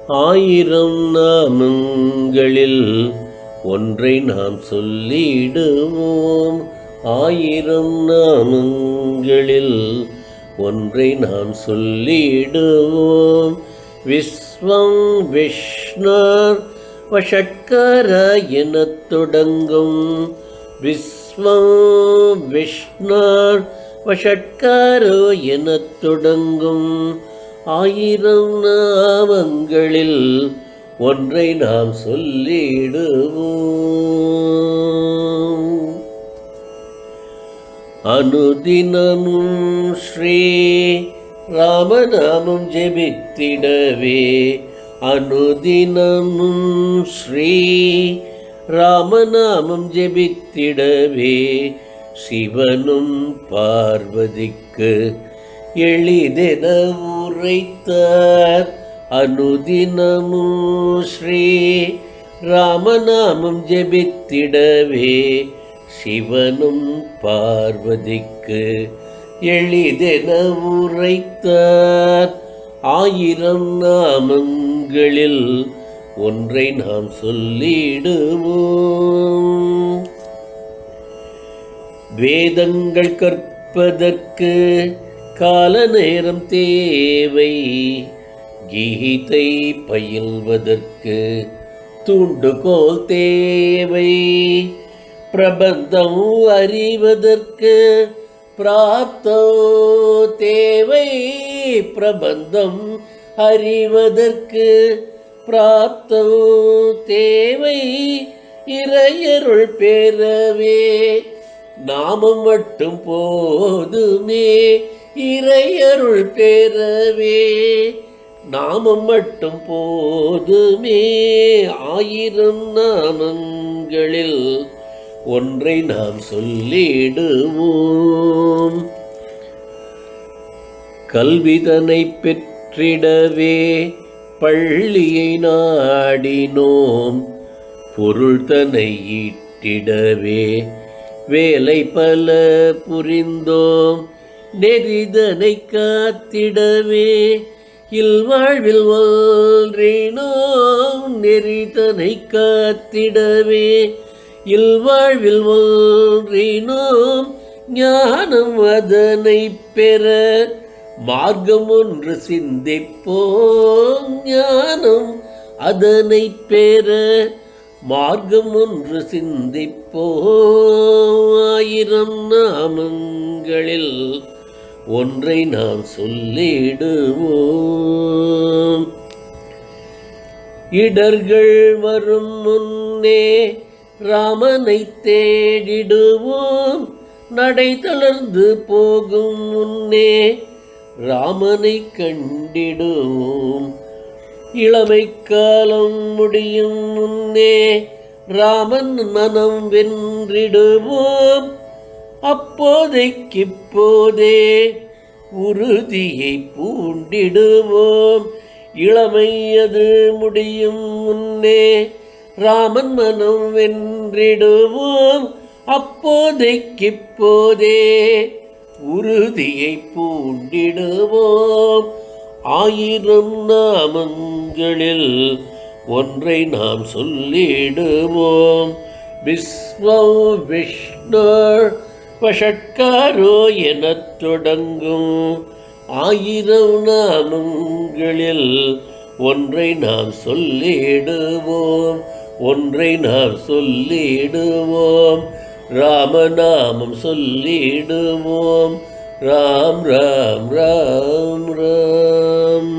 ஆயிரம் நாமங்களில் ஒன்றை நாம் சொல்லிடுவோம். ஆயிரம் நாமங்களில் ஒன்றை நாம் சொல்லிடுவோம். விஸ்வம் விஷ்ணர் வஷட்கர எனத் தொடங்கும். விஸ்வம் விஷ்ணர் வஷட்கர எனத் தொடங்கும். ஆயிரம் நாமங்களில் ஒன்றை நாம் சொல்லிடுவோம். அனுதினமும் ஸ்ரீ ராமநாமம் ஜெபித்திடவே. அனுதினமும் ஸ்ரீ ராமநாமம் ஜெபித்திடவே. சிவனும் பார்வதிக்கு எளிதென உரைத்தார். அனுதினமும் ஸ்ரீ ராமநாமம் ஜெபித்திடவே. சிவனும் பார்வதிக்கு எளிதென உரைத்தார். ஆயிரம் நாமங்களில் ஒன்றை நாம் சொல்லிடுவோம். வேதங்கள் கற்பதற்கு கால நேரம் தேவை. கீதை பயில்வதற்கு தூண்டுகோல் தேவை. பிரபந்தம் அறிவதற்கு பிராப்தம் தேவை. பிரபந்தம் அறிவதற்கு பிராப்தம் தேவை. இறையருள் பெறவே நாமம் மட்டும் போதுமே. இறையருள் பெறவே நாமம் மட்டும் போதுமே. ஆயிரம் நாமங்களில் ஒன்றை நாம் சொல்லிடுவோம். கல்விதனை பெற்றிடவே பள்ளியை நாடினோம். பொருள் தனை ஈட்டிடவே வேலை பல புரிந்தோம். நெறிதனை காத்திடவே இல்வாழ்வில் ஒன்றினோம். நெறிதனை காத்திடவே இல்வாழ்வில் ஒன்றினோம். ஞானம் அதனை பெற மார்க்கம் ஒன்று சிந்திப்போம். ஞானம் அதனை பெற மார்க்கம் ஒன்று சிந்திப்போம். ஆயிரம் நாமங்களில் ஒன்றை நாம் சொல்லிடுவோம். இடர்கள் வரும் முன்னே ராமனை தேடிடுவோம். நடை தளர்ந்து போகும் முன்னே ராமனை கண்டிடுவோம். இளமை காலம் முடியும் முன்னே ராமன் மனம் வென்றிடுவோம். அப்போதைக்கிப்போதே உறுதியை பூண்டிடுவோம். இளமை அது முடியும் முன்னே ராமன் மனம் வென்றிடுவோம். அப்போதைக்கிப்போதே உறுதியை பூண்டிடுவோம். ஆயிரம் நாமங்களில் ஒன்றை நாம் சொல்லிடுவோம். விஸ்வம் விஷ்ணர் வஷட்காரோ எனத் தொடங்கும். ஆயிரம் நாமங்களில் ஒன்றை நாம் சொல்லிடுவோம். ஒன்றை நாம் சொல்லிடுவோம். ராமநாமம் சொல்லிடுவோம். ராம் ராம் ராம் ராம்.